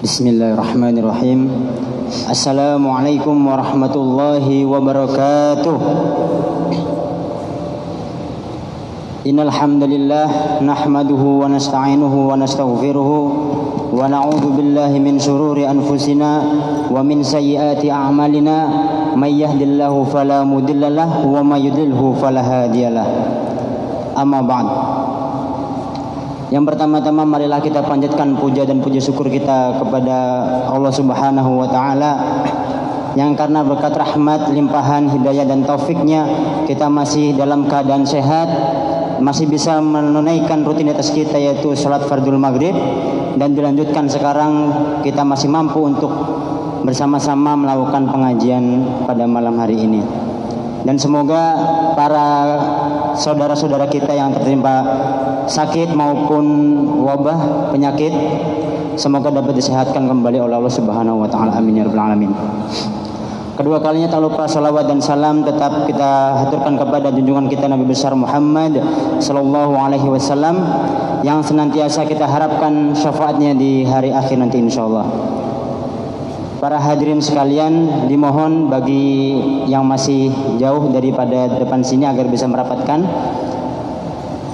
Bismillahirrahmanirrahim. Assalamualaikum warahmatullahi wabarakatuh. Innal hamdalillah nahmaduhu wa nasta'inuhu wa nastaghfiruhu wa na'udzu billahi min shururi anfusina wa min sayyiati a'malina may yahdihillahu fala mudhillalah wa may yudlilhu fala hadiyalah. Amma ba'd. Yang pertama-tama marilah kita panjatkan puja dan puji syukur kita kepada Allah Subhanahu wa taala yang karena berkat rahmat, limpahan, hidayah dan taufiknya kita masih dalam keadaan sehat, masih bisa menunaikan rutinitas kita yaitu salat fardhu maghrib, dan dilanjutkan sekarang kita masih mampu untuk bersama-sama melakukan pengajian pada malam hari ini. Dan semoga para saudara-saudara kita yang tertimpa sakit maupun wabah penyakit semoga dapat disehatkan kembali oleh Allah Subhanahu wa taala. Amin ya rabbal alamin. Kedua kalinya tak lupa salawat dan salam tetap kita haturkan kepada junjungan kita Nabi besar Muhammad sallallahu alaihi wasallam yang senantiasa kita harapkan syafaatnya di hari akhir nanti insyaallah. Para hadirin sekalian, dimohon bagi yang masih jauh daripada depan sini agar bisa merapatkan.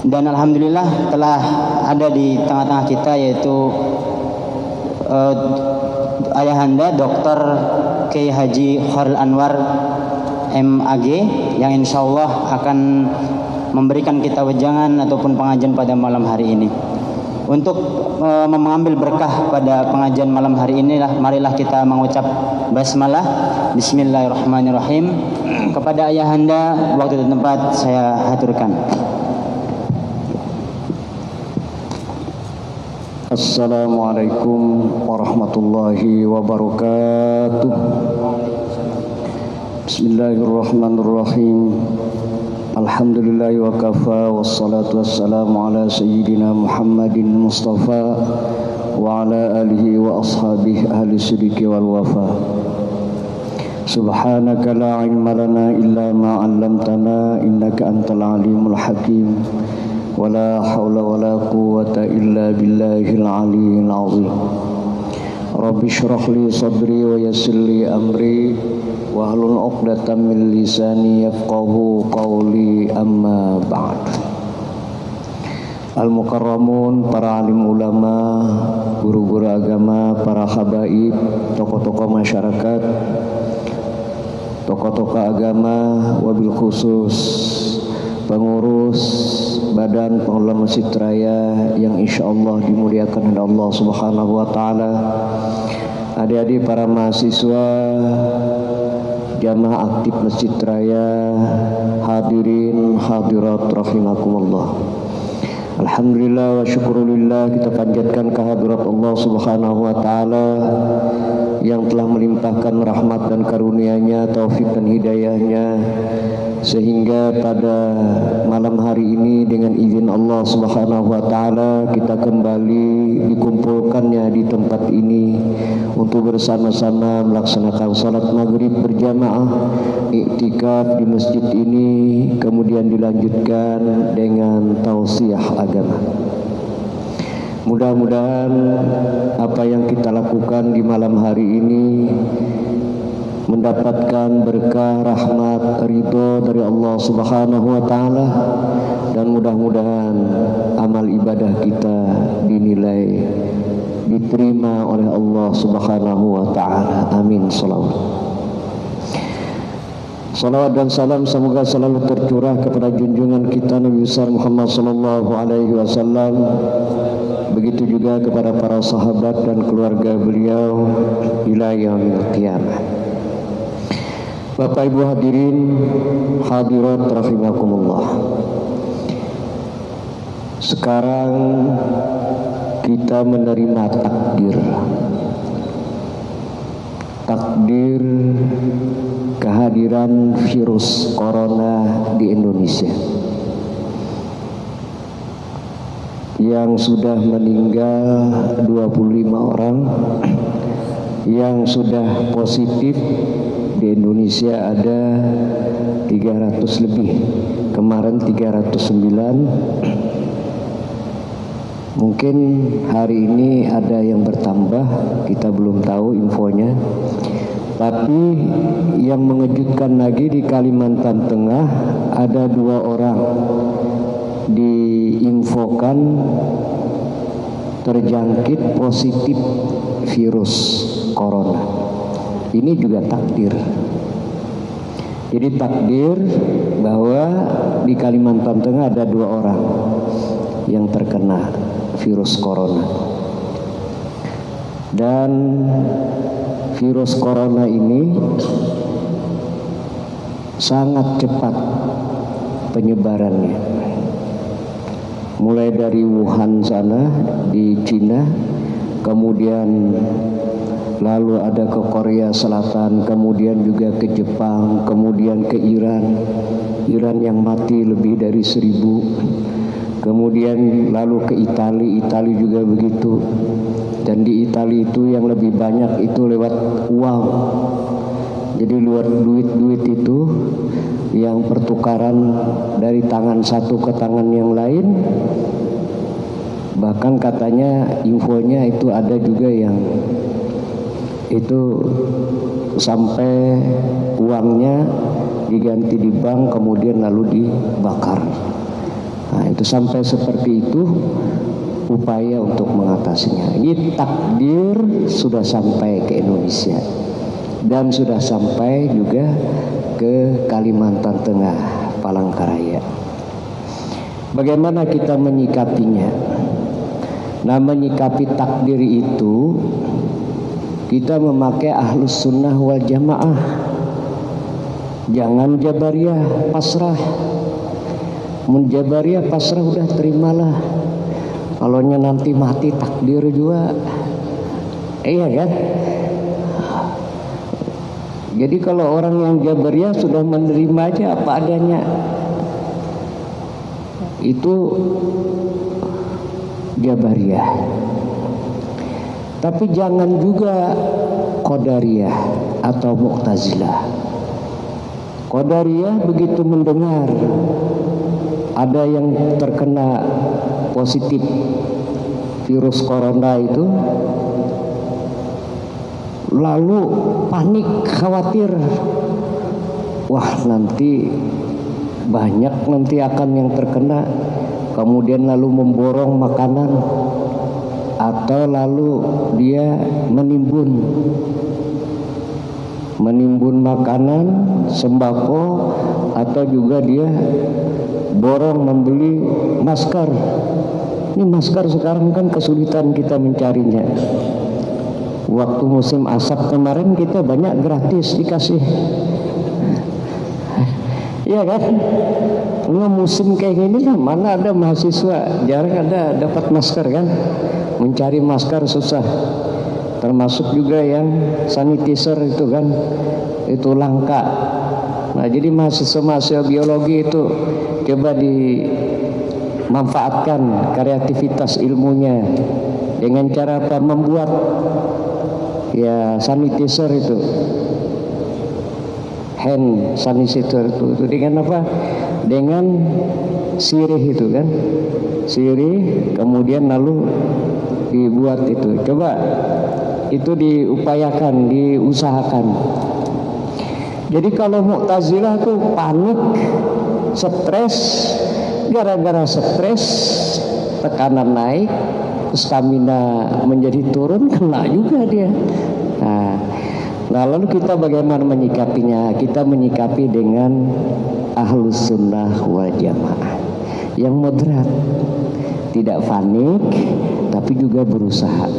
Dan alhamdulillah telah ada di tengah-tengah kita yaitu ayahanda Dr. Kiai Haji Khairul Anwar MAG yang insyaallah akan memberikan kita wejangan ataupun pengajian pada malam hari ini. Untuk mengambil berkah pada pengajian malam hari ini, marilah kita mengucap basmalah. Bismillahirrahmanirrahim. Kepada ayahanda waktu dan tempat saya haturkan. Assalamualaikum warahmatullahi wabarakatuh. Bismillahirrahmanirrahim. Alhamdulillahi wa kafa, wassalatu wassalamu ala sayyidina Muhammadin Mustafa wa ala alihi wa ashabihi ahli sidiki wal wafa. Subhanaka la ilma lana illa ma 'allamtana innaka antal alimul hakim. Wa la hawla wa la quwwata illa billahil aliyyil azim. Rabbi shrah li sadri wa yassir li amri wahlul 'uqdatam min lisani yafqahu qawli, amma ba'd. Al-mukarramun, para alim ulama, guru-guru agama, para habaib, tokoh-tokoh masyarakat, tokoh-tokoh agama, wabil khusus pengurus Badan Pengelola Masjid Raya yang insyaallah dimuliakan oleh Allah Subhanahu wa taala, adik-adik para mahasiswa, jamaah aktif Masjid Raya, hadirin hadirat rahimakumullah. Alhamdulillah wa syukurillah, kita panjatkan kehadirat Allah Subhanahu wa taala yang telah melimpahkan rahmat dan karunia-Nya, taufik dan hidayah-Nya, sehingga pada malam hari ini dengan izin Allah Subhanahu wa taala kita kembali dikumpulkannya di tempat ini untuk bersama-sama melaksanakan salat maghrib berjamaah, iktikaf di masjid ini, kemudian dilanjutkan dengan tausiah agama. Mudah-mudahan apa yang kita lakukan di malam hari ini mendapatkan berkah, rahmat, ridho dari Allah Subhanahu wa taala, dan mudah-mudahan amal ibadah kita dinilai diterima oleh Allah Subhanahu wa taala. Amin. Salawat dan salam semoga selalu tercurah kepada junjungan kita Nabi besar Muhammad sallallahu alaihi wasallam. Begitu juga kepada para sahabat dan keluarga beliau ila yaumil qiyamah. Bapak Ibu hadirin hadirat rahimakumullah. Sekarang kita menerima takdir kehadiran virus corona di Indonesia yang sudah meninggal 25 orang, yang sudah positif di Indonesia ada 300 lebih. Kemarin 309, Mungkin hari ini ada yang bertambah, kita belum tahu infonya. Tapi yang mengejutkan lagi di Kalimantan Tengah ada 2 orang diinfokan terjangkit positif virus corona. Ini juga takdir. Jadi takdir bahwa di Kalimantan Tengah ada 2 orang yang terkena virus corona. Dan virus corona ini sangat cepat penyebarannya. Mulai dari Wuhan sana di Cina, kemudian lalu ada ke Korea Selatan, kemudian juga ke Jepang, kemudian ke Iran yang mati lebih dari 1000. Kemudian lalu ke Italia juga begitu. Dan di Italia itu yang lebih banyak itu lewat uang. Jadi lewat duit itu yang pertukaran dari tangan satu ke tangan yang lain. Bahkan katanya infonya itu ada juga yang itu sampai uangnya diganti di bank kemudian lalu dibakar. Nah, itu sampai seperti itu upaya untuk mengatasinya. Ini takdir sudah sampai ke Indonesia dan sudah sampai juga ke Kalimantan Tengah, Palangkaraya. Bagaimana kita menyikapinya? Nah, menyikapi takdir itu kita memakai Ahlus Sunnah wal Jamaah. Jangan Jabariyah pasrah. Jabariyah pasrah udah terimalah. Kalaunya nanti mati takdir juga. Iya kan? Jadi kalau orang yang Jabariyah sudah menerima aja apa adanya, itu Jabariyah. Tapi jangan juga Qadariyah atau Mu'tazilah. Qadariyah begitu mendengar ada yang terkena positif virus corona itu, lalu panik, khawatir. Wah, nanti banyak nanti akan yang terkena. Kemudian lalu memborong makanan atau lalu dia menimbun makanan, sembako, atau juga dia borong membeli masker. Ini masker sekarang kan kesulitan kita mencarinya. Waktu musim asap kemarin kita banyak gratis dikasih. Iya kan? Nggak musim kayak gini kan mana ada mahasiswa, jarang ada dapat masker kan? Mencari masker susah. Termasuk juga yang sanitizer itu kan, itu langka. Nah, jadi mahasiswa biologi itu coba dimanfaatkan kreativitas ilmunya dengan cara apa? Membuat ya sanitizer itu, hand sanitizer itu dengan apa? Dengan sirih itu kan, sirih kemudian lalu dibuat itu. Coba itu diupayakan, diusahakan. Jadi kalau Mu'tazilah tuh panik, stres, gara-gara stres tekanan naik, stamina menjadi turun, kena juga dia. Nah, lalu kita bagaimana menyikapinya? Kita menyikapi dengan Ahlus Sunnah wal Jamaah yang moderat, tidak panik, tapi juga berusaha.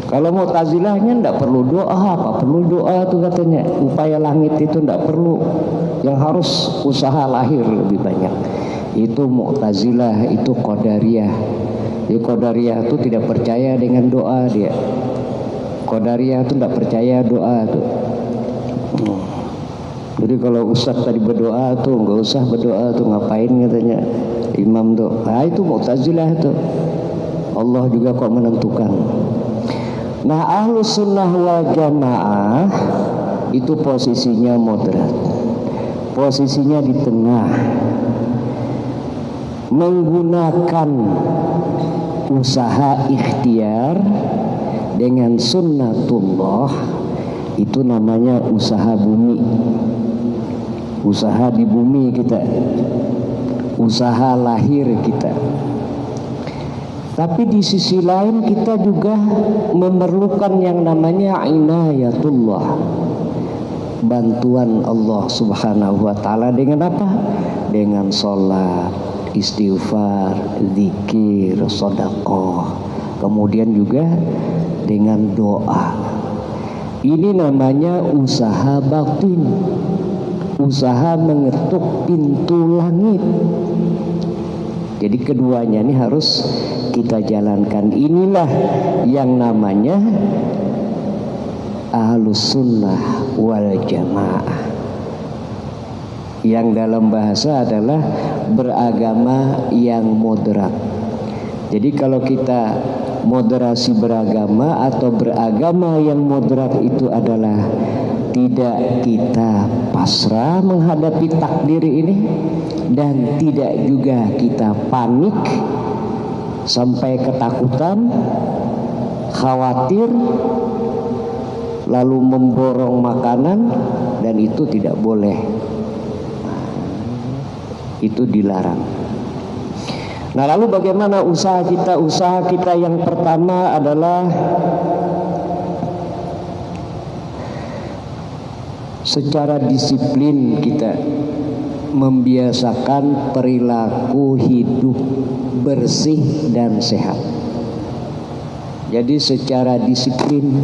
Kalau Mu'tazilahnya tidak perlu doa, apa perlu doa tuh katanya, upaya langit itu tidak perlu, yang harus usaha lahir lebih banyak. Itu Mu'tazilah, itu Qadariyah. Jadi Qadariyah itu tidak percaya dengan doa dia. Qadariyah itu tidak percaya doa tuh. Jadi kalau ustaz tadi berdoa tuh nggak usah berdoa tuh, ngapain katanya imam tuh. Nah itu Mu'tazilah itu. Allah juga kok menentukan. Nah, Ahlus Sunnah wal Jamaah itu posisinya moderat, posisinya di tengah, menggunakan usaha ikhtiar dengan sunnatullah, itu namanya usaha bumi. Usaha di bumi kita, usaha lahir kita. Tapi di sisi lain kita juga memerlukan yang namanya inayatullah, bantuan Allah Subhanahu wa taala dengan apa? Dengan sholat, istighfar, zikir, sedekah, kemudian juga dengan doa. Ini namanya usaha batin, usaha mengetuk pintu langit. Jadi keduanya ini harus kita jalankan. Inilah yang namanya Ahlus Sunnah wal Jamaah, yang dalam bahasa adalah beragama yang moderat. Jadi kalau kita moderasi beragama atau beragama yang moderat itu adalah tidak kita pasrah menghadapi takdir ini, dan tidak juga kita panik sampai ketakutan, khawatir, lalu memborong makanan, dan itu tidak boleh. Itu dilarang. Nah, lalu bagaimana usaha kita? Usaha kita yang pertama adalah secara disiplin kita membiasakan perilaku hidup bersih dan sehat. Jadi secara disiplin,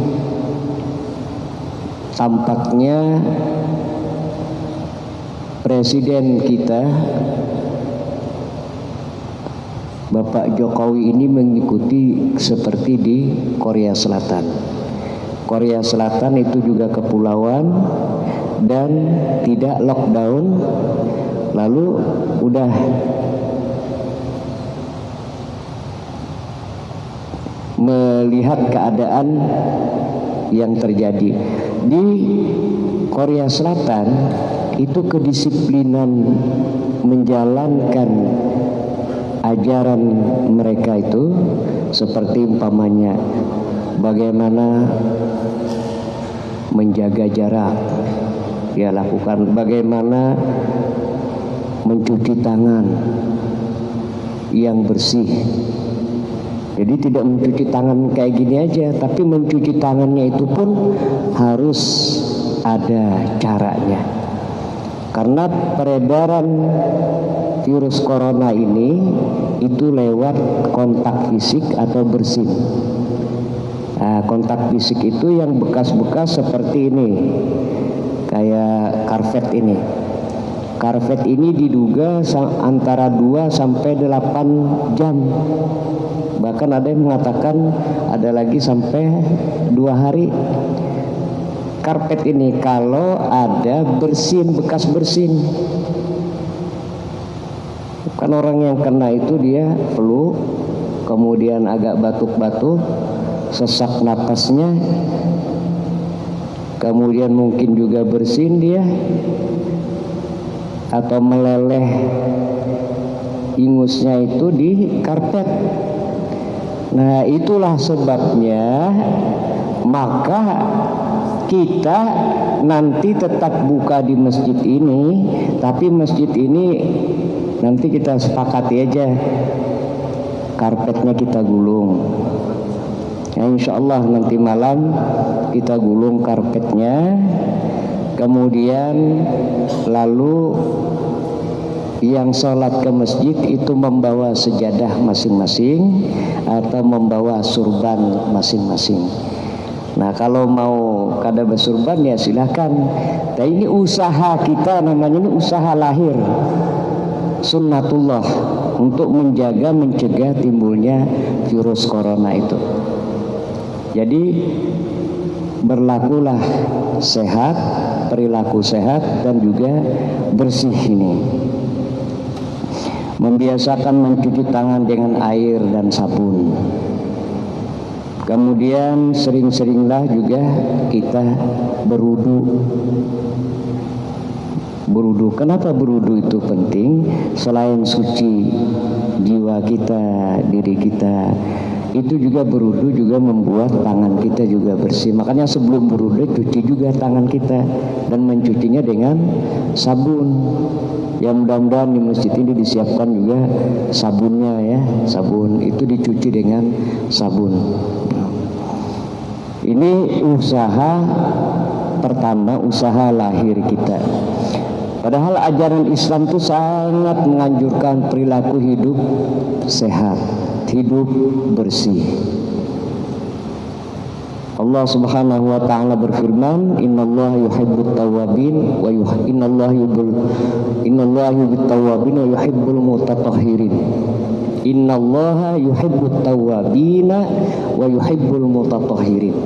tampaknya Presiden kita Bapak Jokowi ini mengikuti seperti di Korea Selatan. Korea Selatan itu juga kepulauan dan tidak lockdown, lalu udah melihat keadaan yang terjadi di Korea Selatan. Itu kedisiplinan menjalankan ajaran mereka itu seperti umpamanya bagaimana menjaga jarak, ya lakukan, bagaimana mencuci tangan yang bersih. Jadi tidak mencuci tangan kayak gini aja, tapi mencuci tangannya itu pun harus ada caranya. Karena peredaran virus corona ini itu lewat kontak fisik atau bersin. Nah, kontak fisik itu yang bekas-bekas seperti ini, kayak karpet ini. Karpet ini diduga antara 2 sampai 8 jam. Bahkan ada yang mengatakan ada lagi sampai 2 hari. Karpet ini kalau ada bersin, bekas bersin, kan orang yang kena itu dia flu, kemudian agak batuk-batuk, sesak napasnya, kemudian mungkin juga bersin dia, atau meleleh ingusnya itu di karpet. Nah, itulah sebabnya maka kita nanti tetap buka di masjid ini, tapi masjid ini nanti kita sepakati aja karpetnya kita gulung. Ya, insya Allah nanti malam kita gulung karpetnya, kemudian lalu yang sholat ke masjid itu membawa sejadah masing-masing atau membawa surban masing-masing. Nah, kalau mau kada bersurban ya silahkan. Nah, ini usaha kita, namanya ini usaha lahir sunnatullah untuk menjaga, mencegah timbulnya virus corona itu. Jadi berlakulah sehat, perilaku sehat dan juga bersih ini. Membiasakan mencuci tangan dengan air dan sabun. Kemudian sering-seringlah juga kita berwudu. Berudu. Kenapa berudu itu penting? Selain suci jiwa kita, diri kita, itu juga berudu juga membuat tangan kita juga bersih. Makanya sebelum berudu cuci juga tangan kita dan mencucinya dengan sabun. Ya mudah-mudahan di masjid ini disiapkan juga sabunnya ya. Sabun itu dicuci dengan sabun. Ini usaha pertama, usaha lahir kita. Padahal ajaran Islam itu sangat menganjurkan perilaku hidup sehat, hidup bersih. Allah Subhanahu wa taala berfirman, "Innallaha yuhibbut tawwabin wa innallaha yuhibbut tawwabin wa yuhibbul mutatahhirin." Innallaha yuhibbut tawwabina wa yuhibbul mutatahhirin.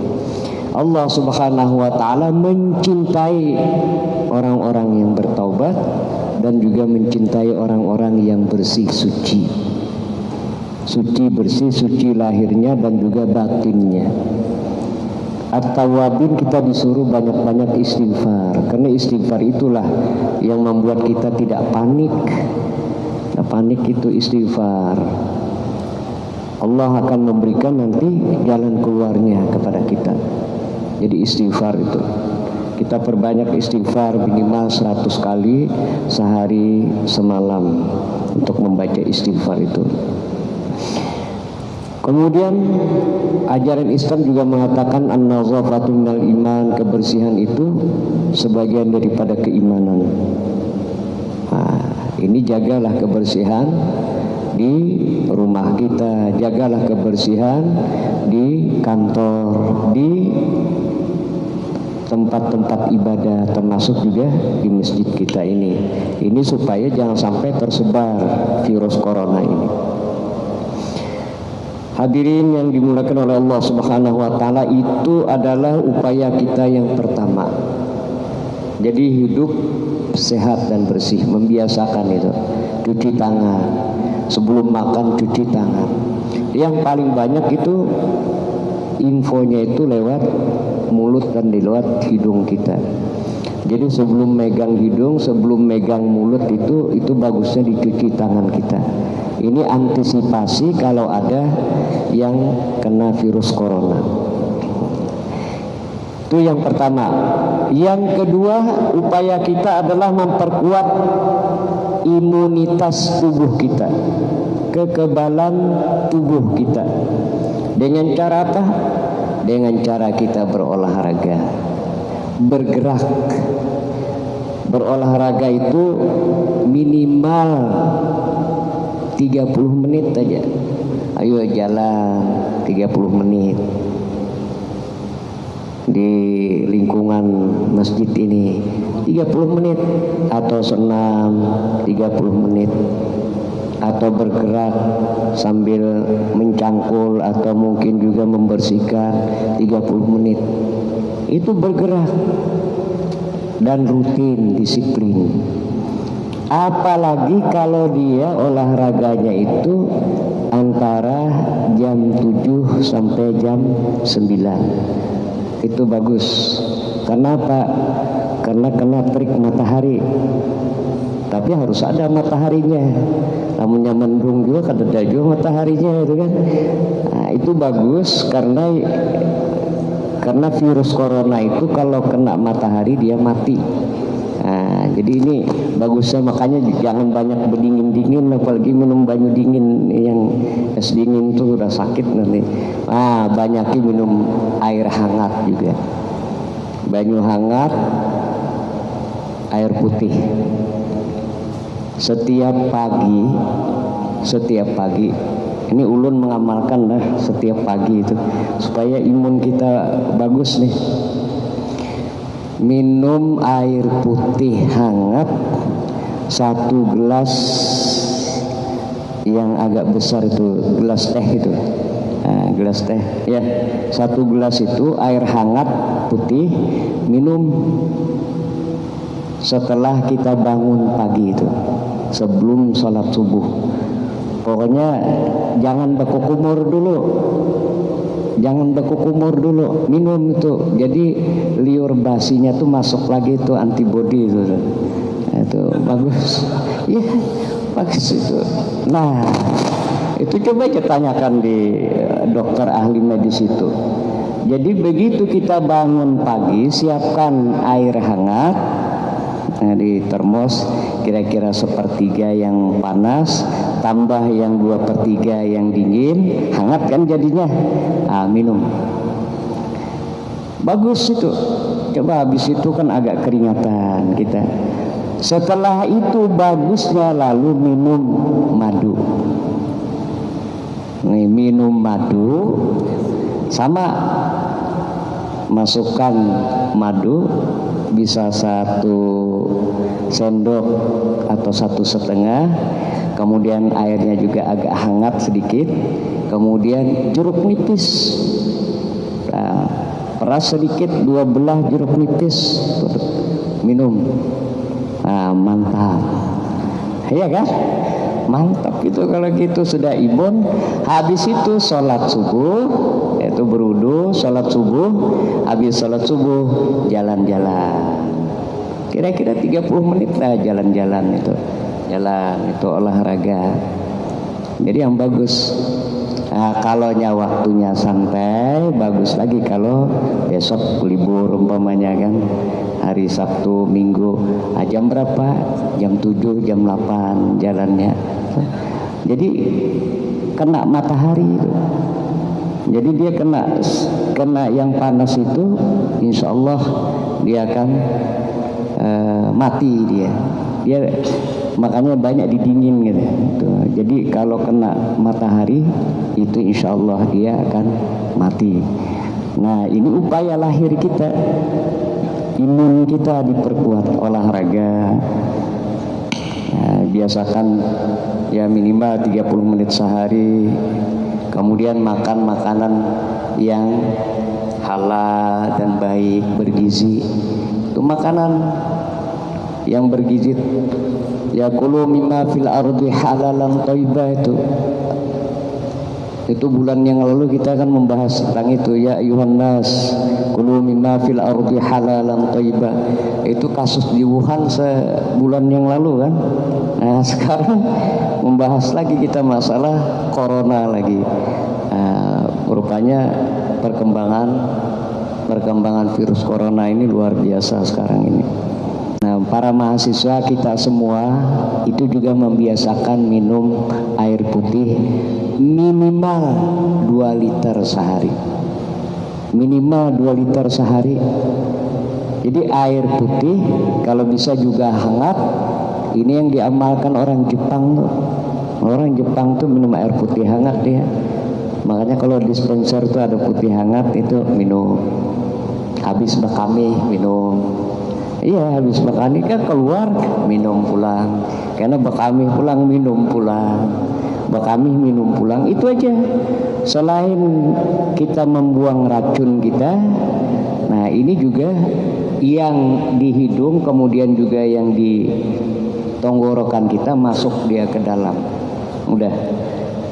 Allah Subhanahu wa taala mencintai orang-orang yang bertaubat dan juga mencintai orang-orang yang bersih suci. Suci bersih, suci lahirnya dan juga batinnya. At-tawwabin kita disuruh banyak-banyak istighfar, karena istighfar itulah yang membuat kita tidak panik. Nah, panik itu istighfar. Allah akan memberikan nanti jalan keluarnya kepada kita. Jadi istighfar itu kita perbanyak istighfar minimal 100 kali sehari semalam untuk membaca istighfar itu. Kemudian ajaran Islam juga mengatakan an-nazafatu minal iman, kebersihan itu sebagian daripada keimanan. Nah, ini jagalah kebersihan di rumah kita, jagalah kebersihan di kantor, di tempat-tempat ibadah, termasuk juga di masjid kita ini. Ini supaya jangan sampai tersebar virus corona ini. Hadirin yang dimuliakan oleh Allah Subhanahu wa taala, itu adalah upaya kita yang pertama. Jadi hidup sehat dan bersih, membiasakan itu. Cuci tangan, sebelum makan cuci tangan. Yang paling banyak itu infonya itu lewat mulut dan lewat hidung kita. Jadi sebelum megang hidung, sebelum megang mulut itu bagusnya dicuci tangan kita. Ini antisipasi kalau ada yang kena virus corona. Itu yang pertama. Yang kedua, upaya kita adalah memperkuat imunitas tubuh kita, kekebalan tubuh kita. Dengan cara apa? Dengan cara kita berolahraga, bergerak. Berolahraga itu minimal 30 menit aja. Ayo jalan 30 menit di lingkungan masjid ini, 30 menit, atau senam 30 menit, atau bergerak sambil mencangkul atau mungkin juga membersihkan 30 menit. Itu bergerak dan rutin, disiplin. Apalagi kalau dia olahraganya itu antara jam 7 sampai jam 9. Itu bagus. Kenapa? Karena kena terik matahari. Tapi harus ada mataharinya. Namunnya mendung juga kada ada juga mataharinya itu kan. Nah, itu bagus karena virus corona itu kalau kena matahari dia mati. Nah, jadi ini bagusnya, makanya jangan banyak berdingin-dingin, apalagi minum banyu dingin. Yang es dingin itu udah sakit nanti. Nah, banyakin minum air hangat juga. Banyu hangat, air putih. Setiap pagi ini ulun mengamalkan lah setiap pagi itu supaya imun kita bagus nih. Minum air putih hangat 1 gelas yang agak besar itu, gelas teh itu. Nah, gelas teh ya, 1 gelas itu air hangat putih, minum setelah kita bangun pagi itu, sebelum sholat subuh. Pokoknya jangan berkumur dulu. Jangan berkumur dulu, minum itu. Jadi liur basinya tuh masuk lagi itu, antibody itu. itu bagus. Iya, bagus itu. Nah, itu coba aja tanyakan di dokter ahli medis itu. Jadi begitu kita bangun pagi, siapkan air hangat. Nah, di termos kira-kira 1/3 yang panas, tambah yang 2/3 yang dingin, hangat kan jadinya. Minum. Bagus itu. Coba habis itu kan agak keringatan kita. Setelah itu bagusnya lalu minum madu. Nih, minum madu sama masukkan madu bisa 1 sendok atau 1,5, kemudian airnya juga agak hangat sedikit, kemudian jeruk nipis, peras sedikit 2 belah jeruk nipis, minum. Mantap, iya kan? Mantap itu kalau gitu, sudah imun. Habis itu sholat subuh, yaitu berwudu, sholat subuh. Habis sholat subuh jalan-jalan, kira-kira 30 menit lah jalan-jalan itu. Jalan itu olahraga. Jadi yang bagus. Kalau waktunya santai, bagus lagi kalau besok libur umpamanya kan, hari Sabtu, Minggu. Jam berapa? Jam 7, jam 8 jalannya. Jadi kena matahari itu. Jadi dia kena yang panas itu, insya Allah dia akan mati dia. Makanya banyak didingin gitu. Jadi kalau kena matahari itu insya Allah dia akan mati. Nah, ini upaya lahir kita, imun kita diperkuat olahraga. Nah, biasakan ya minimal 30 menit sehari. Kemudian makan makanan yang halal dan baik, bergizi. Itu makanan yang bergizi. Ya kulu mimma fil ardi halalan thayyibah itu bulan yang lalu kita akan membahas tentang itu. Ya ayuhan nas kulu mimma fil ardi halalan thayyibah. Itu kasus di Wuhan sebulan yang lalu kan. Nah, sekarang membahas lagi kita masalah corona lagi. Rupanya perkembangan virus corona ini luar biasa sekarang ini. Nah, para mahasiswa kita semua itu juga membiasakan minum air putih minimal 2 liter sehari. Minimal 2 liter sehari. Jadi air putih kalau bisa juga hangat. Ini yang diamalkan orang Jepang tuh. Orang Jepang tuh minum air putih hangat dia. Makanya kalau dispenser tuh ada putih hangat itu minum. Habis bakami minum. Iya, habis bakami kan keluar minum pulang. Karena bakami pulang minum pulang. Bakami minum pulang, itu aja. Selain kita membuang racun kita, nah ini juga yang di hidung, kemudian juga yang di tenggorokan kita masuk dia ke dalam. Udah.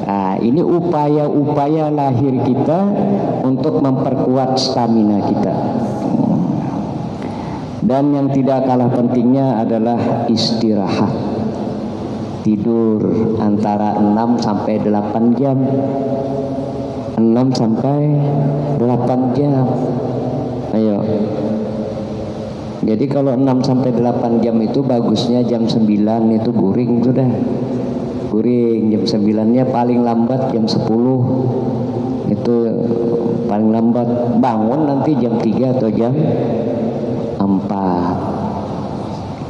Nah, ini upaya-upaya lahir kita untuk memperkuat stamina kita. Dan yang tidak kalah pentingnya adalah istirahat. Tidur antara 6 sampai 8 jam. 6 sampai 8 jam. Ayo. Jadi kalau 6 sampai 8 jam itu bagusnya jam 9 itu guring sudah. Guring jam 9-nya paling lambat jam 10. Itu paling lambat. Bangun nanti jam 3 atau jam 4.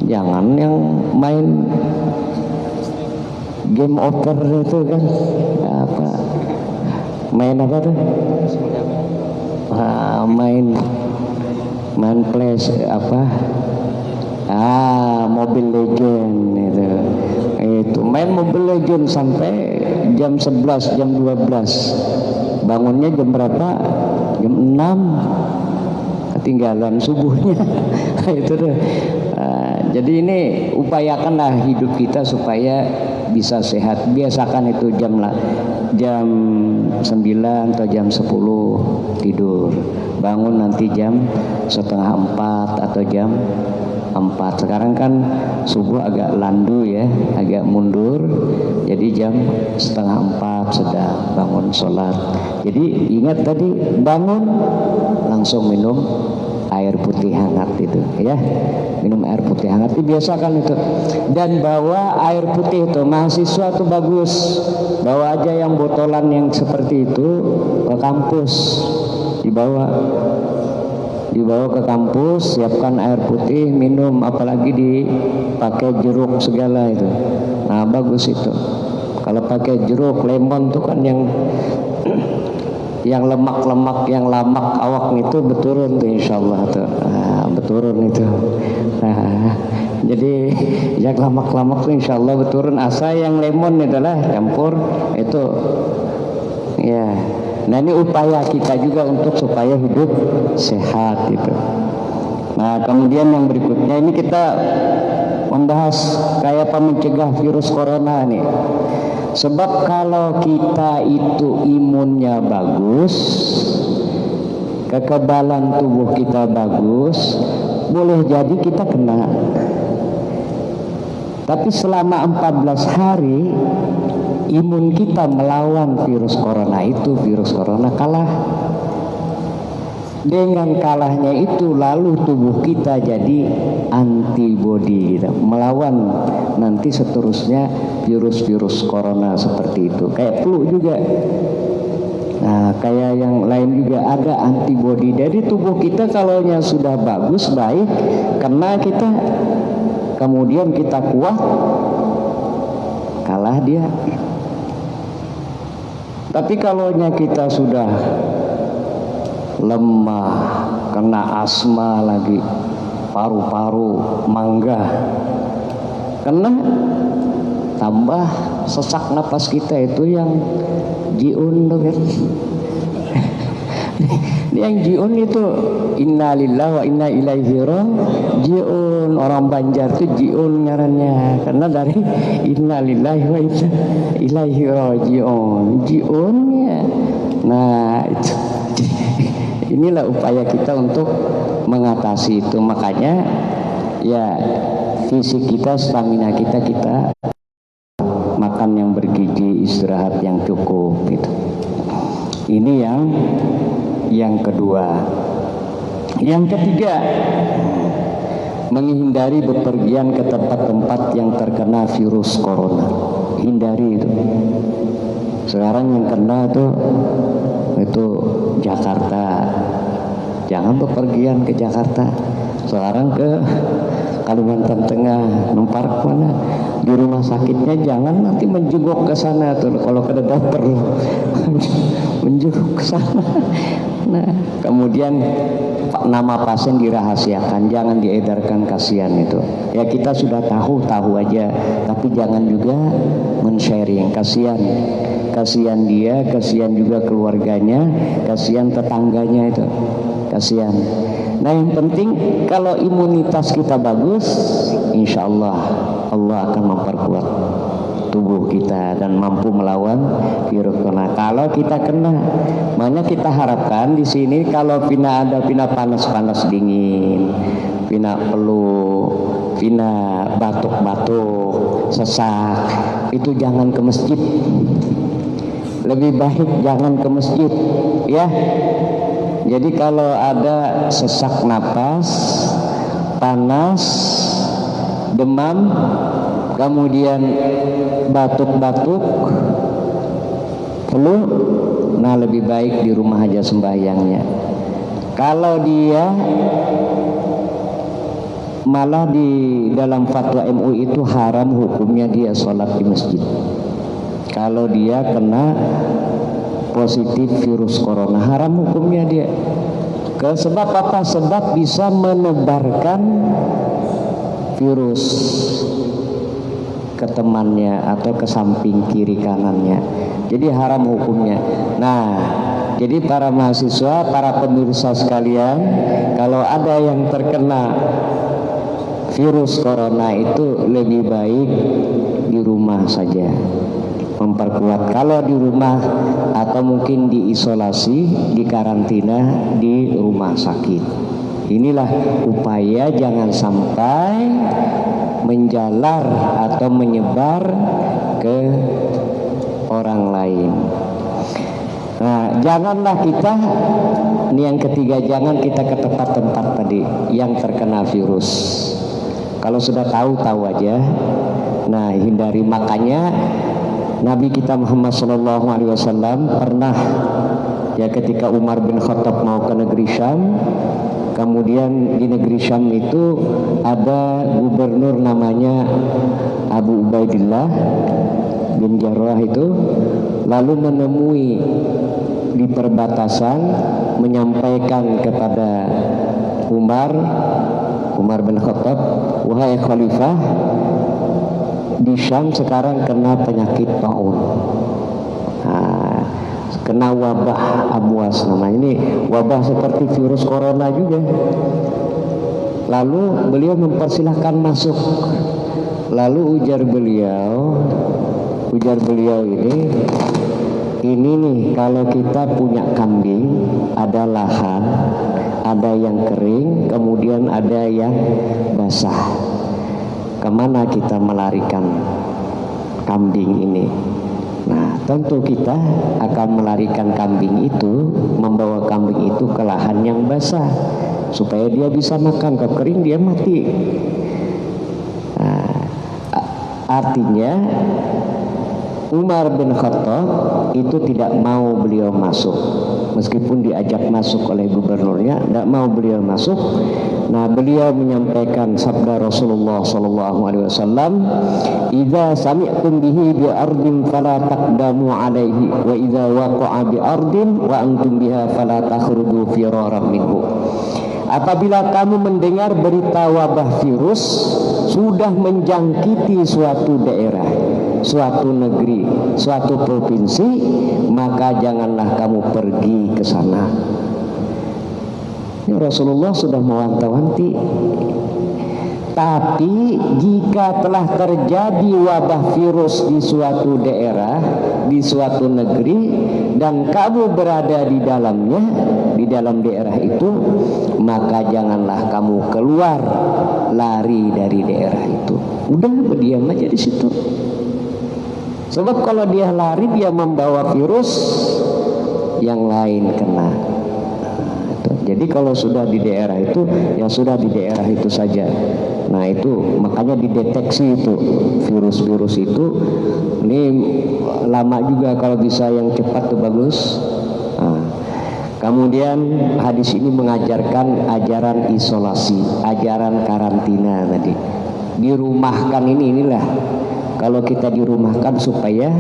Jangan yang main game over itu kan, main apa tuh? Main flash Mobile Legend itu main Mobile Legend sampai jam 11, jam 12. Bangunnya jam berapa? Jam 6. Ketinggalan subuhnya. Itu tuh. Jadi ini upayakanlah hidup kita supaya bisa sehat. Biasakan itu jam 9 atau jam 10 tidur. Bangun nanti jam 3:30 atau jam 4. Sekarang kan subuh agak landu ya, agak mundur. Jadi jam setengah 4 sedang bangun sholat. Jadi ingat tadi bangun langsung minum air putih hangat itu ya, minum air putih hangat dibiasakan itu. Dan bawa air putih itu, mahasiswa tuh bagus bawa aja yang botolan yang seperti itu ke kampus, dibawa ke kampus, siapkan air putih, minum, apalagi dipakai jeruk segala itu. Nah bagus itu. Kalau pakai jeruk, lemon tuh kan yang lemak-lemak, yang lamak awak itu beturun tuh insyaallah tuh. Beturun itu. Nah, jadi yang lamak-lamak tuh insyaallah beturun. Asa yang lemon itulah campur itu ya. Nah ini upaya kita juga untuk supaya hidup sehat gitu. Nah kemudian yang berikutnya ini kita membahas kayak apa mencegah virus corona nih. Sebab kalau kita itu imunnya bagus, kekebalan tubuh kita bagus, boleh jadi kita kena. Tapi selama 14 hari imun kita melawan virus corona itu, virus corona kalah. Dengan kalahnya itu lalu tubuh kita jadi antibody gitu, melawan nanti seterusnya virus-virus corona seperti itu. Kayak flu juga. Nah, kayak yang lain juga ada antibody dari tubuh kita. Kalau nya sudah bagus, baik, kena kita, kemudian kita kuat, kalah dia. Tapi kalau nya kita sudah lemah, kena asma lagi, paru-paru mangga, kena, tambah sesak napas kita itu yang jiun tuh kan. Yang jiun itu innalillahi wa inna ilaihi rajiun. Orang Banjar tuh jiun ngarannya, karena dari innalillahi wa inna ilaihi rajiun. Jiunnya. Nah, itu. Inilah upaya kita untuk mengatasi itu. Makanya ya fisik kita, stamina kita makan yang bergizi, istirahat yang cukup gitu. Ini yang kedua. Yang ketiga, menghindari bepergian ke tempat-tempat yang terkena virus corona. Hindari itu. Sekarang yang kena itu Jakarta. Jangan bepergian ke Jakarta. Sekarang ke Kalimantan Tengah, Numpar mana? Di rumah sakitnya jangan nanti menjenguk ke sana tuh. Kalau ke dokter menjenguk ke sana. Nah, kemudian nama pasien dirahasiakan, jangan diedarkan, kasihan itu. Ya kita sudah tahu aja, tapi jangan juga men-sharing, kasihan dia, kasihan juga keluarganya, kasihan tetangganya itu, kasihan. Nah yang penting kalau imunitas kita bagus, insya Allah akan memperkuat tubuh kita dan mampu melawan virus corona. Kalau kita kena, makanya kita harapkan di sini kalau pina panas dingin, pina flu, pina batuk-batuk, sesak, itu jangan ke masjid. Lebih baik jangan ke masjid, ya. Jadi kalau ada sesak napas, panas, demam, kemudian batuk-batuk, flu, nah lebih baik di rumah aja sembahyangnya. Kalau dia malah di dalam fatwa MUI itu haram hukumnya dia sholat di masjid. Kalau dia kena positif virus corona, haram hukumnya dia. Sebab apa? Sebab bisa menebarkan virus ke temannya atau ke samping kiri kanannya. Jadi haram hukumnya. Nah, jadi para mahasiswa, para pemirsa sekalian, kalau ada yang terkena virus corona itu lebih baik di rumah saja. Memperkuat kalau di rumah atau mungkin diisolasi, di karantina di rumah sakit Inilah upaya jangan sampai menjalar atau menyebar ke orang lain. Nah, janganlah kita, ini yang ketiga, jangan kita ke tempat-tempat tadi yang terkena virus. Kalau sudah tahu aja. Nah, hindari. Makanya Nabi kita Muhammad SAW pernah ya, ketika Umar bin Khattab mau ke negeri Syam, kemudian di negeri Syam itu ada gubernur namanya Abu Ubaidillah bin Jarrah itu, lalu menemui di perbatasan menyampaikan kepada Umar bin Khattab, wahai khalifah, di Syam sekarang kena penyakit taun, kena wabah amwas namanya. Ini wabah seperti virus corona juga. Lalu beliau mempersilahkan masuk. Lalu ujar beliau ini nih, kalau kita punya kambing, ada lahan, ada yang kering, kemudian ada yang basah. Kemana kita melarikan kambing ini? Nah, tentu kita akan melarikan kambing itu, membawa kambing itu ke lahan yang basah supaya dia bisa makan. Kalau kering dia mati. Nah, artinya Umar bin Khattab itu tidak mau beliau masuk, meskipun diajak masuk oleh gubernurnya, tidak mau beliau masuk. Nah, beliau menyampaikan sabda Rasulullah SAW, "Idza sami'tum bihi bi ardin fala taqdamu alaihi, wa idza waqa'a bi ardin wa antum biha fala takhruju firaran minhu." Apabila kamu mendengar berita wabah virus sudah menjangkiti suatu daerah, suatu negeri, suatu provinsi, maka janganlah kamu pergi ke sana. Ini Rasulullah sudah mewanti-wanti. Tapi jika telah terjadi wabah virus di suatu daerah, di suatu negeri, dan kamu berada di dalamnya, di dalam daerah itu, maka janganlah kamu keluar, lari dari daerah itu. Udah, berdiam aja di situ. Sebab kalau dia lari, dia membawa virus, yang lain kena. Jadi kalau sudah di daerah itu, ya sudah di daerah itu saja. Nah, itu makanya dideteksi itu virus-virus itu. Ini lama juga, kalau bisa yang cepat tuh bagus. Nah, kemudian hadis ini mengajarkan ajaran isolasi, ajaran karantina tadi. Dirumahkan inilah. Kalau kita dirumahkan supaya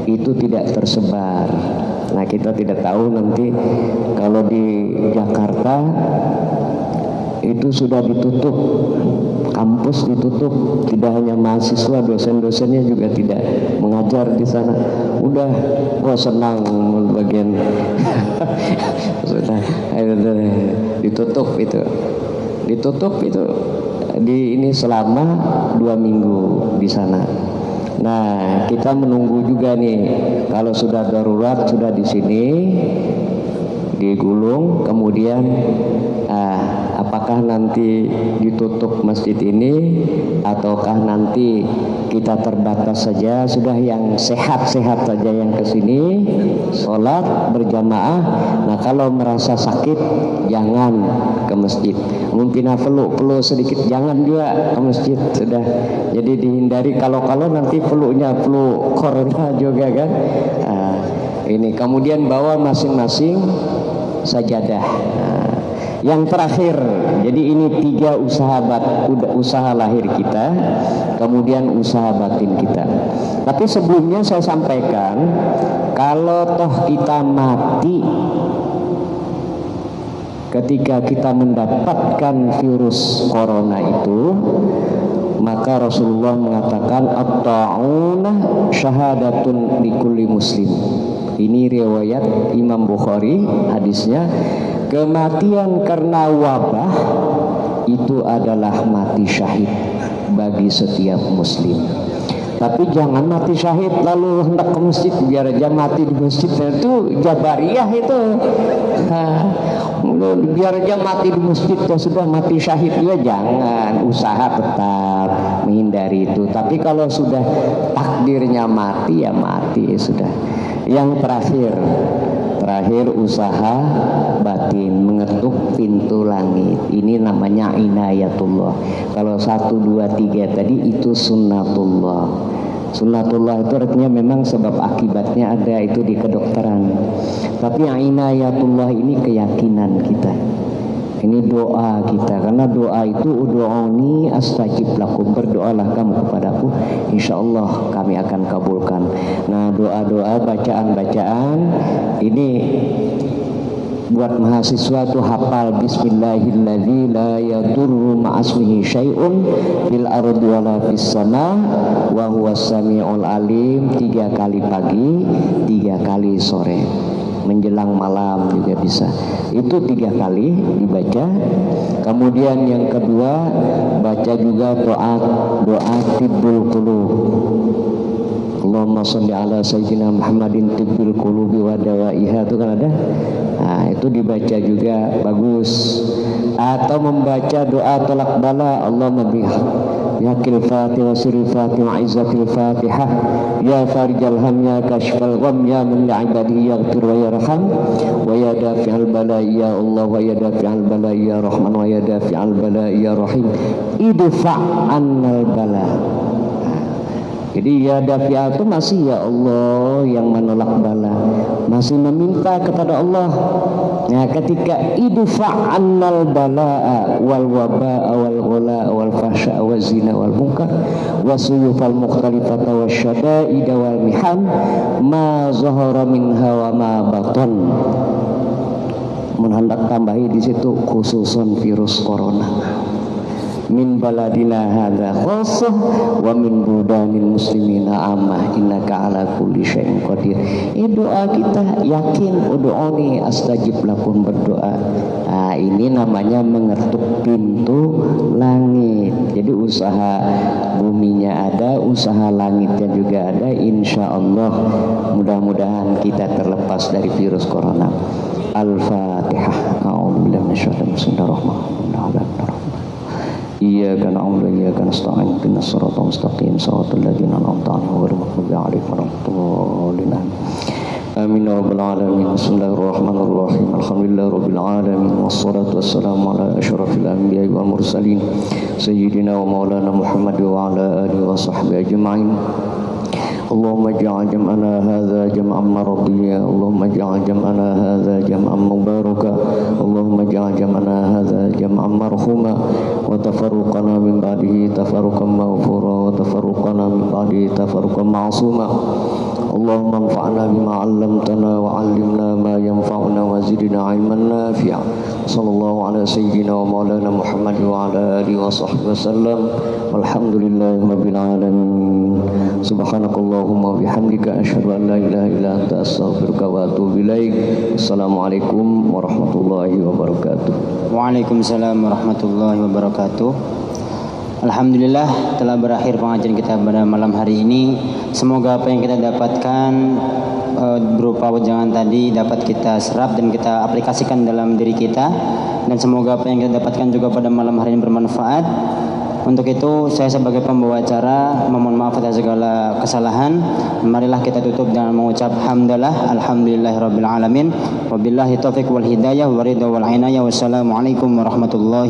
itu tidak tersebar. Nah, kita tidak tahu nanti kalau di Jakarta itu sudah ditutup, kampus ditutup, tidak hanya mahasiswa, dosen-dosennya juga tidak mengajar di sana. Udah, senang bagian sudah ditutup itu di ini selama 2 minggu di sana. Nah, kita menunggu juga nih, kalau sudah darurat, sudah di sini digulung, kemudian apakah nanti ditutup masjid ini ataukah nanti kita terbatas saja, sudah yang sehat-sehat saja yang ke sini sholat berjamaah. Nah, kalau merasa sakit jangan ke masjid. Mungkin flu sedikit jangan juga ke masjid, sudah. Jadi dihindari, kalau nanti flunya flu corona juga kan. Ini kemudian bawa masing-masing sajadah. Yang terakhir, jadi ini 3 usaha lahir kita, kemudian usaha batin kita. Tapi sebelumnya saya sampaikan, kalau toh kita mati ketika kita mendapatkan virus corona itu, maka Rasulullah mengatakan at-ta'unah syahadatun likulli muslim. Ini riwayat Imam Bukhari hadisnya. Kematian karena wabah itu adalah mati syahid bagi setiap muslim. Tapi jangan mati syahid lalu hendak ke masjid, biar aja mati di masjid. Itu jabariyah itu. Biar aja mati di masjid ya sudah, mati syahid juga jangan. Usaha tetap menghindari itu. Tapi kalau sudah takdirnya mati ya mati ya sudah. Yang terakhir usaha batin, mengetuk pintu langit. Ini namanya inayatullah. Kalau 1, 2, 3 tadi itu sunnatullah. Sunnatullah itu artinya memang sebab akibatnya ada, itu di kedokteran. Tapi yang inayatullah ini keyakinan kita. Ini doa kita, karena doa itu ud'uni astajib lakum, berdoalah kamu kepadaku, insyaallah kami akan kabulkan. Nah, doa-doa, bacaan-bacaan ini buat mahasiswa tuh hafal bismillahilladzi la yadurru ma'asmihi syai'un fil ardi wala fis sama wa huwas samiul alim, 3 kali pagi, 3 kali sore, menjelang malam juga bisa. Itu 3 kali dibaca. Kemudian yang kedua, baca juga doa tibbul qulub. Allahumma sholli ala sayyidina Muhammadin tibbil qulubi wa dawaiha, itu kan ada. Nah, itu dibaca juga bagus. Atau membaca doa tolak bala, Allahumma bihaqil fatihah wa sirril fatihah wa izzatil fatihah ya farijal ham ya kashfal gham ya man li'ibadihi yaghfir wa yarham wa ya dafi'al bala ya Allah wa ya dafi'al bala ya Rahman wa ya dafi'al bala ya Rahim idfa'annal bala. Jadi ya dafi'ah itu masih ya Allah yang menolak bala, masih meminta kepada Allah. Nah, ketika idfa'annal bala'a wal waba'a wal ghula'a wal fahsya'a wal zina wal munkar wasuyufal mukhtalifata wasyada'ida wal mihan ma zahara minha wa ma batan. Menghendak tambahi di situ khususun virus corona. Min baladina hadza khassah wa min budanil muslimina ammah innaka ala kulli syai'in qadir. Ini doa kita yakin, ud'uni astajib lakum, berdoa. Nah, ini namanya mengetuk pintu langit. Jadi usaha buminya ada, usaha langitnya juga ada. Insyaallah mudah-mudahan kita terlepas dari virus corona. Al-Fatihah. A'udzubillahi minasyaitonir rajim. Bismillahirrahmanirrahim. Iyyaka na'budu wa iyyaka nasta'in ihdinas siratal mustaqim siratal ladzina an'amta 'alaihim ghairil maghdubi 'alaihim waladdallin. Amin ya rabbal alamin. Bismillahirrahmanirrahim. Alhamdulillahi rabbil alamin wassalatu wassalamu ala asyrafil anbiya'i wal mursalin sayyidina wa maulana Muhammad wa ala alihi wa sahbihi ajma'in. Allahumma ij'al jam'ana hadza jam'an maradiyya, Allahumma ij'al jam'ana hadza jam'an mubaraka, Allahumma ij'al jam'ana hadza jam'an marhuma wa tafarruqana min ba'dihi tafarruqan maghfura wa tafarruqana min ba'dihi tafarruqan ma'suma. Allahumma anfa'na bima 'allamtana wa 'allimna ma yanfa'una wa zidna 'ilman nafi'a. Sallallahu ala sayyidina wa maulana Muhammad wa ala alihi wa sahbihi wasallam. Walhamdulillahi rabbil alamin. Subhanakallahumma bihamdika asyhadu an la ilaha illa anta astaghfiruka wa atubu ilaik. Assalamualaikum warahmatullahi wabarakatuh. Waalaikumsalam warahmatullahi wabarakatuh. Alhamdulillah telah berakhir pengajian kita pada malam hari ini. Semoga apa yang kita dapatkan berupa wejangan tadi dapat kita serap dan kita aplikasikan dalam diri kita, dan semoga apa yang kita dapatkan juga pada malam hari ini bermanfaat. Untuk itu saya sebagai pembawa acara memohon maaf atas segala kesalahan. Marilah kita tutup dengan mengucap hamdalah alhamdulillahirabbil alamin wabillahi taufiq wal hidayah wa ridha wal inayah. Wassalamualaikum warahmatullahi